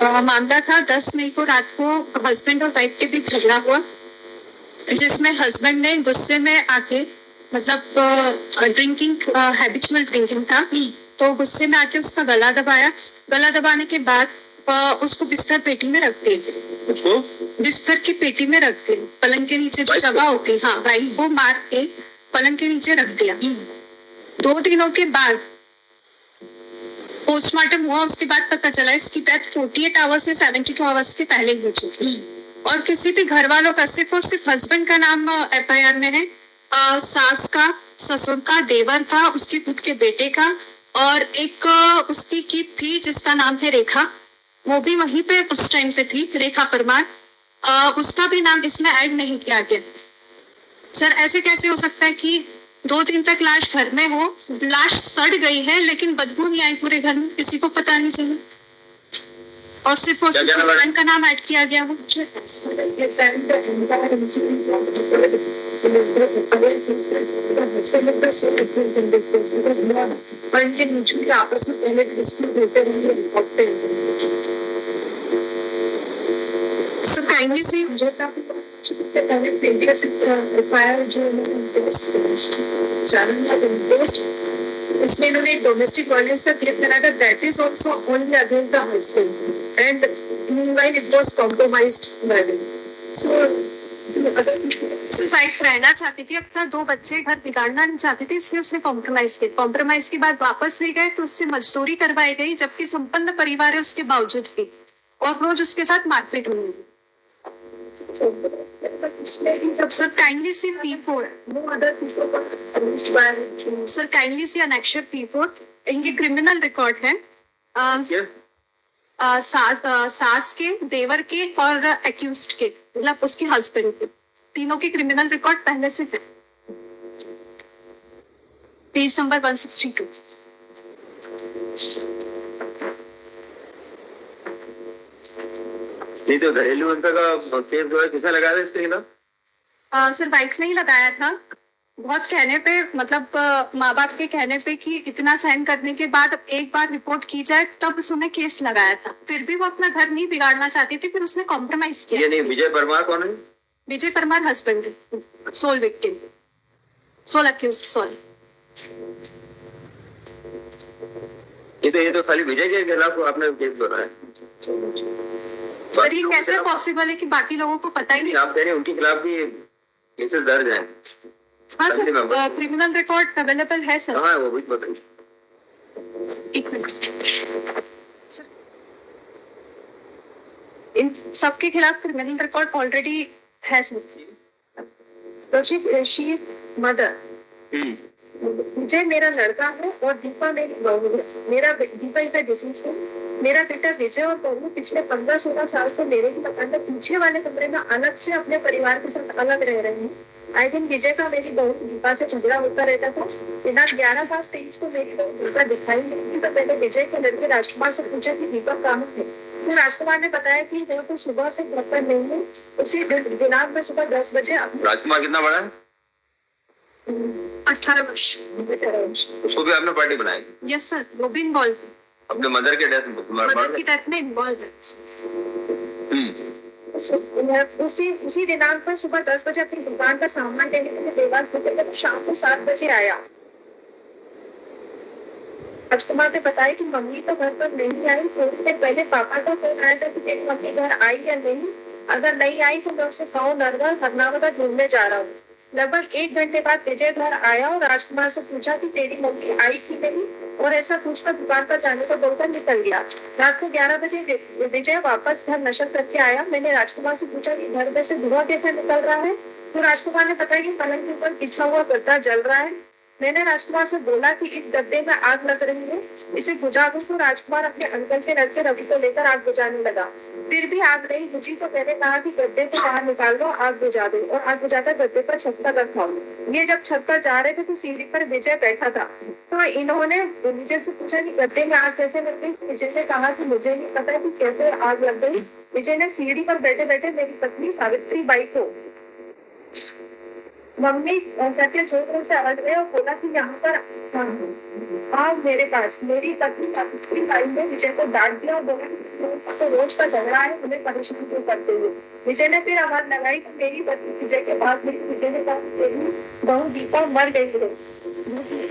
मामला था 10 मई को रात को हस्बैंड और वाइफ के बीच झगड़ा हुआ, जिसमें हस्बैंड ने गुस्से में आके मतलब ड्रिंकिंग हैबिचुअल ड्रिंकिंग था, तो गुस्से में आके उसका गला दबाया। गला दबाने के बाद उसको बिस्तर पेटी में रख दी। बिस्तर की पेटी में रख दी, पलंग के नीचे जो जगह होती, हाँ वाइफ को मार के पलंग के नीचे रख दिया। 2 दिनों के बाद पोस्टमार्टम हुआ, उसके बाद पता चला इसकी डेथ 48 आवर्स या 72 आवर्स के पहले हो चुकी। और किसी भी घर वालों का सिर्फ और सिर्फ हस्बैंड का नाम एफआईआर में है, सास का, ससुर का, देवर का, उसके खुद के बेटे का, और एक उसकी कीप थी जिसका नाम है रेखा, वो भी वहीं पे उस टाइम पे थी, रेखा परमार, उसका भी नाम इसमें ऐड नहीं किया गया। सर ऐसे कैसे हो सकता है कि 2 दिन तक लाश घर में हो, लाश सड़ गई है लेकिन बदबू नहीं आई पूरे घर में, किसी को पता नहीं चला, और सिर्फ हस्बैंड का नाम ऐड किया गया हो। आपस में पहले डिस्प्यूट होते रहेंगे। सर काइंडली से मुझे इसमें इन्होंने डोमेस्टिक वायलेंस का क्लेम करा था, that is also only against the husband and meanwhile it was compromised bye them. So wife रहना चाहती थी, अपना 2 बच्चे घर बिगाड़ना नहीं चाहती थी, इसलिए उसने कॉम्प्रोमाइज किया। कॉम्प्रोमाइज के बाद वापस ले गए तो उससे मजदूरी करवाई गई, जबकि संपन्न परिवार है उसके बावजूद भी, और रोज उसके साथ मारपीट हुई। Sir kindly see P4, sir kindly see annexure P4, इनके क्रिमिनल रिकॉर्ड है, सास के, देवर के और एक्यूज्ड के, मतलब उसके हस्बैंड के, तीनों के क्रिमिनल रिकॉर्ड पहले से है। Page number 162। नहीं तो घरेलू हिंसा का केस जो है किसा लगाया था इसके खिलाफ? सर वाइफ ने ही लगाया था, बहुत कहने पे, मतलब माँ बाप के कहने पे कि इतना सहन करने के बाद एक बार रिपोर्ट की जाए, तब उसने केस लगाया था। फिर भी वो अपना घर नहीं बिगाड़ना चाहती थी, फिर उसने कॉम्प्रोमाइज किया। ये नहीं, विजय परमार कौन है? Vijay Parmar husband, sole victim, sole accused, sorry. ये तो खाली विजय के खिलाफ आपने केस बनाया। सर ये कैसे पॉसिबल है कि बाकी लोगों को पता ही नहीं? आप कह रहे हैं उनके खिलाफ भी केसेस दर्ज हैं? हाँ सर, क्रिमिनल रिकॉर्ड अवेलेबल है सर। हाँ वो भी बताइए। एक मिनट सर, इन सबके खिलाफ क्रिमिनल रिकॉर्ड ऑलरेडी है सर। मदर, विजय मेरा लड़का है और दीपा मेरी बहू है। मेरा दीपा इज डिसीजन। मेरा बेटा विजय और बहू पिछले 15-16 साल से मेरे ही मकान में पीछे वाले कमरे में अलग से अपने परिवार के साथ अलग रह रहे हैं। आई थिंक विजय का मेरी बहू दीपा से झगड़ा होता रहता था। बिना 11/23 को मेरी बहू दीपा दिखाई नहीं थी, तो मैंने विजय के लड़के राजकुमार से पूछा कि दीपा कहाँ है। तो राजकुमार ने बताया कि वो तो सुबह से घर पर नहीं है। उसी दिनांक में सुबह 10 बजे। राजकुमार कितना बड़ा है? 18 वर्ष। उसको भी आपने पार्टी बनाई? यस सर, वो भी इन्वॉल्व, अपने मदर की डेथ में इन्वॉल्व है। उसी दिनांक पर सुबह 10 बजे अपनी दुकान का सामान लेने के लिए देवाल फूटे, तो शाम को 7 बजे आया। राजकुमार ने बताया कि मम्मी तो घर पर नहीं आई। थोड़ी देर पहले पापा का फोन आया था कि तेरी मम्मी घर आई या नहीं, अगर नहीं आई तो मैं उसे गाँव हरनावदा ढूंढने जा रहा हूँ। लगभग 1 घंटे बाद विजय घर आया और राजकुमार से पूछा कि तेरी मम्मी आई कि नहीं, और ऐसा पूछकर दुकान पर जाने को बोलकर निकल गया। रात को 11 बजे विजय वापस घर नशा करके आया। मैंने राजकुमार से पूछा कि घर में से धुआं कैसे निकल रहा है, तो राजकुमार ने बताया कि पलंग के ऊपर बिछा हुआ गद्दा जल रहा है। मैंने राजकुमार से बोला कि इस गद्दे में आग लग रही है, इसे बुझा दो, तो राजकुमार अपने अंकल के लड़के रवि को लेकर आग बुझाने लगा। फिर भी आग नहीं बुझी तो मैंने कहा कि गद्दे को बाहर निकाल दो, आग बुझा दो, और आग बुझाकर गद्दे पर छत पर रखा। ये जब छत पर जा रहे थे तो सीढ़ी पर विजय बैठा था, तो इन्होंने विजय से पूछा कि गद्दे में आग कैसे लग गई। विजय ने कहा कि मुझे नहीं पता कि कैसे आग लग गई। विजय ने सीढ़ी पर बैठे बैठे मेरी पत्नी सावित्री बाई को मम्मी करके जोर से आवाज गए और बोला कि यहाँ पर आओ मेरे पास। मेरी पत्नी सावित्री बाई ने विजय को डांट दिया और बोला तो रोज का झगड़ा है, हमें परेशान क्यों करते हुए। विजय ने फिर आवाज लगाई कि मेरी पत्नी विजय के पास गई। विजय ने कहा तेरी बहू दीपा मर गई है,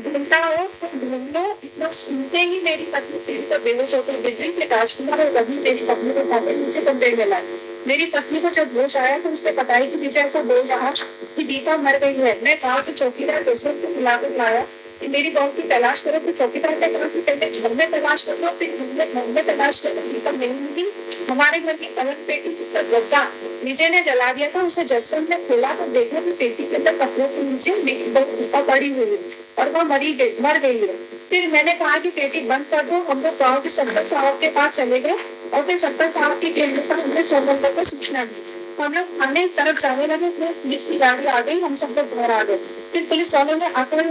ढूंढता हो तो ढूंढ लो। इतना सुनते ही मेरी पत्नी सीढ़ी पर बेहोश होकर गिर गई। फिर राजकुमार और रवि मेरी पत्नी को उठाकर नीचे कमरे में लाए। मेरी पत्नी को जब होश आया तो उसने बताया कि विजय ऐसा बोल रहा कि दीपा मर गई है। मैं कहा कि चौकीदार जसवंत को बुलाकर लाया कि मेरी बहू की तलाश करो। तो चौकीदार ने कहा कि पहले घर में तलाश कर लो, फिर घर में तलाश करो। दीपा नहीं मिली। हमारे घर की पलंग पेटी जिसका गद्दा विजय ने जला दिया था, उसे जसवंत ने खोला तो देखा कि पेटी के अंदर कपड़ों के नीचे मेरी बहू दीपा पड़ी हुई है और वह मर गई है। फिर मैंने कहा कि पेटी बंद कर दो। हम लोग गाँव के सरपंच साहब के पास चले गए और फिर सरपंच साहब के कहने पर हमने 100 नंबर को सूचना दी। हम लोग थाने की तरफ जाने लगे, पुलिस की गाड़ी आ गई, हम सब लोग घर आ गए। फिर पुलिस वालों ने आकर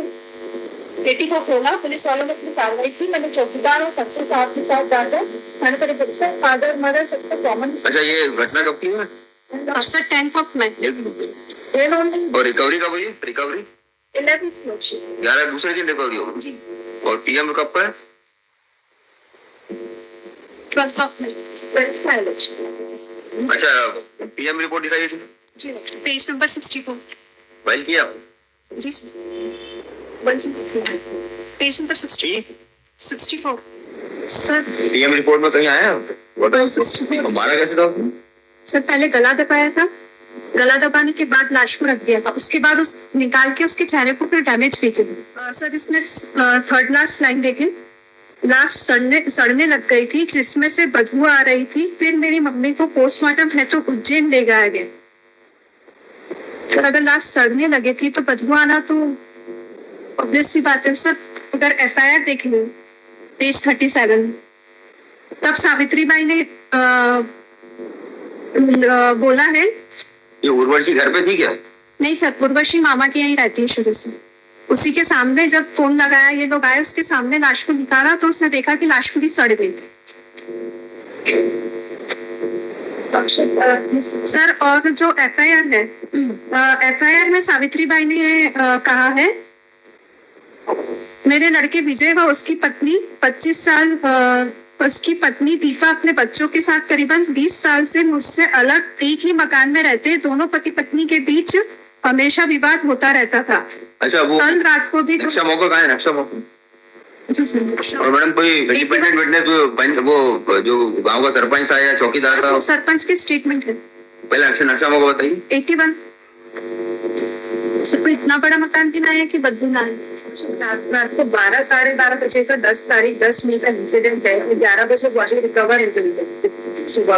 बेटी को खोला। पुलिस वालों ने अपनी कार्रवाई की। मैंने चौकीदार और सरपंच साहब के साथ जाकर थाने पर रिपोर्ट से फादर मदर सबको कॉमन। अच्छा, ये घटना कब की है? सर 10th में। और रिकवरी कब हुई? रिकवरी 11 दूसरे दिन रिकवरी होगी जी। और पीएम कब पर? 12th में। अच्छा, पीएम रिपोर्ट दिखाई थी जी पेज नंबर 64। फाइल किया जी sir. Page number 64 sir. PM report में कहीं आया हमारा कैसे था? सर पहले गला दबाया था, गला दबाने के बाद लाश को रख दिया था, उसके बाद उस निकाल के उसके चेहरे को फिर डैमेज भी थे। सर इसमें थर्ड लास्ट लाइन देखें, लाश सड़ने लग गई थी जिसमें से बदबू आ रही थी। फिर मेरी मम्मी को पोस्टमार्टम हेतु उज्जैन ले गया गया। सर अगर लाश सड़ने लगे थी तो बदबू आना तो ऑब्वियस सी बात है। सर अगर FIR देखेंगे पेज 37, तब सावित्री बाई ने बोला है। ये उर्वशी घर पे थी क्या? नहीं सर, उर्वशी मामा के यहीं रहती है शुरू से। उसी के सामने जब फोन लगाया, ये लोग आए, उसके सामने लाश को निकाला तो उसने देखा कि लाश पूरी सड़ गई थी। सर और जो FIR है, FIR में सावित्री बाई ने कहा है मेरे लड़के विजय व उसकी पत्नी 25 साल उसकी पत्नी दीपा अपने बच्चों के साथ करीबन 20 साल से मुझसे अलग एक ही मकान में रहते। दोनों पति पत्नी के बीच हमेशा विवाद होता रहता था। अच्छा, वो कल रात को भी नक्शा मौका कहाँ है? नक्शा मौका और मैडम कोई इंडिपेंडेंट विटनेस वो जो गांव का सरपंच था या चौकीदार था? सरपंच की स्टेटमेंट है। पहले नक्शा मौका बताइए। 81। सर इतना बड़ा मकान भी ना है कि बदबू ना है। रात को 12 साढ़े 12 बजे का 10 तारीख 10 मई का इंसिडेंट है। 11 बजे बॉडी रिकवर सुबह।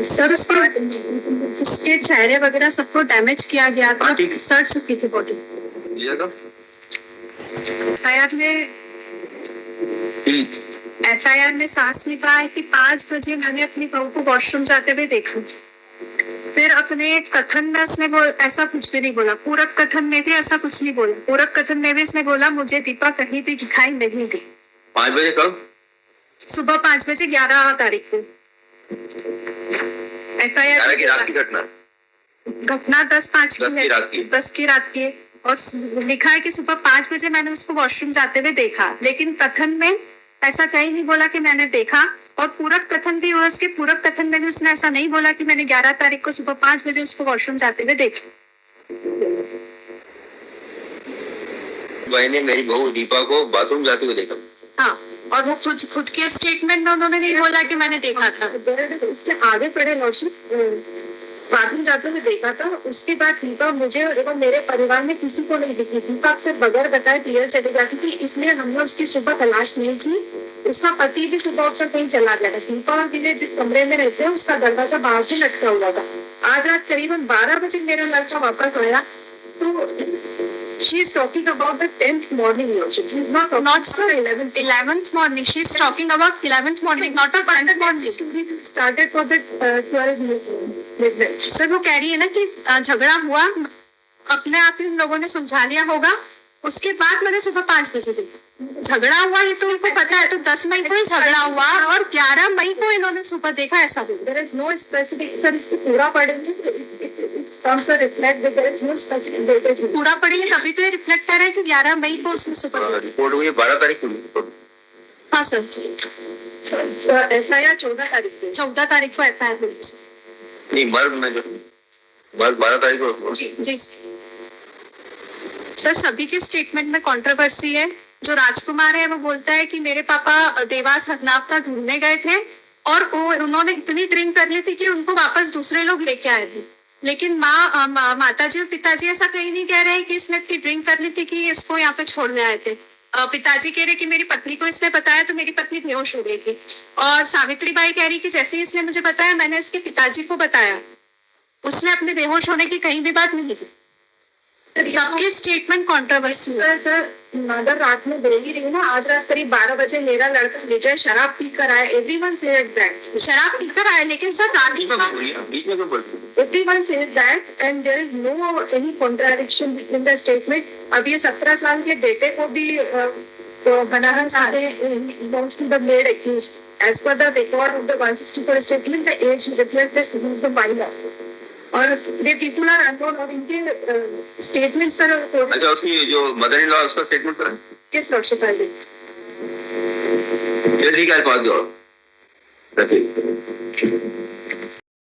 सर उसके चेहरे वगैरह सबको डैमेज किया गया था, सड़ चुकी थी बॉडी। FIR में सास ने कहा है कि 5 बजे मैंने अपनी बहू को वॉशरूम जाते हुए देखा। फिर अपने कथन में उसने ऐसा कुछ भी नहीं बोला। पूरक कथन में भी ऐसा कुछ नहीं बोला। पूरक कथन में भी इसने बोला मुझे दीपा कहीं भी दिखाई नहीं दी। 5 बजे कब? सुबह 5 बजे 11 तारीख को। FIR की रात की घटना 10:05 की है, 10 की रात की। और लिखा है कि सुबह 5 बजे मैंने उसको वॉशरूम जाते हुए देखा, लेकिन कथन में ऐसा कहीं नहीं बोला कि मैंने देखा। और पूरक कथन भी हुआ, उसके पूरक कथन में भी उसने ऐसा नहीं बोला कि मैंने 11 तारीख को सुबह 5 बजे उसको वॉशरूम जाते हुए देखा। मैंने मेरी बहू दीपा को बाथरूम जाते हुए देखा। हाँ, और वो खुद के स्टेटमेंट में उन्होंने नहीं बोला कि मैंने देखा था। उसके आगे पड़े बाथरूम जाते हुए देखा था। उसके बाद दीपा मुझे और मेरे परिवार में किसी को नहीं दिखी। दीपा से बगैर बताए क्लियर चली जाती थी, इसलिए हमने उसकी सुबह तलाश नहीं की। उसका पति भी सुबह उठकर कहीं चला गया था। दीपा और विजय जिस कमरे में रहते हैं उसका दरवाजा बाहर से लटका हुआ था। आज रात करीबन 12 बजे मेरा लड़का वापस आया तो she is talking about the 10th morning also. She is not sir 11th morning. She is talking about 11th morning, not a 10th morning. Started for the sir वो कह रही है ना कि झगड़ा हुआ, अपने आप ही उन लोगों ने समझा लिया होगा। उसके बाद मैंने सुबह 5 बजे देखा। झगड़ा हुआ ये तो उनको पता है, तो 10 मई को ही झगड़ा हुआ और 11 मई को इन्होंने सुबह देखा ऐसा भी। There is no specific, sir इसको पूरा पढ़ेंगे तो it comes to reflect that there is no specific date is used. पूरा पढ़ेंगे तभी तो ये रिफ्लेक्ट कर रहा है कि 11 मई को उसने सुबह देखा। रिपोर्ट हुई 12 तारीख को। हाँ सर, FIR 14 तारीख को। 14 तारीख को FIR हुई। नहीं मर्द में जो मर्द 12 तारीख को। जी जी सर, सभी के स्टेटमेंट में कंट्रोवर्सी है। जो राजकुमार है वो बोलता है कि मेरे पापा देवास हरनावता ढूंढने गए थे और उन्होंने इतनी ड्रिंक कर ली थी कि उनको वापस दूसरे लोग लेके आए थे। लेकिन माताजी और पिताजी ऐसा कहीं नहीं कह रहे हैं कि इसने इतनी ड्रिंक कर ली थी कि इसको यहाँ पे छोड़ने आए थे। पिताजी कह रहे कि मेरी पत्नी को इसने बताया तो मेरी पत्नी बेहोश हो गई थी, और सावित्री बाई कह रही कि जैसे ही इसने मुझे बताया मैंने इसके पिताजी को बताया, उसने अपने बेहोश होने की कहीं भी बात नहीं की। सबके स्टेटमेंट कंट्रोवर्सी। सर मदर रात में बोल ही रही है ना, आज रात करीब 12 बजे मेरा लड़का विजय शराब पी कर आया। एवरीवन सेड दैट शराब पीकर आए, लेकिन सर रात बीच में क्यों बोल रही है? everyone says that and there is no any contradiction between the statement. अब ये 17 साल के बेटे को भी बनाना सारे belongs to the maid accused. As per the record of the 164 statement, the age reflects this is the minor. और they people are unknown और इनके statements सर अच्छा, उसकी जो मदर इन लॉ उसका स्टेटमेंट करें किस लक्ष्य पर दी? चलिए ठीक है, पास दो रखिए।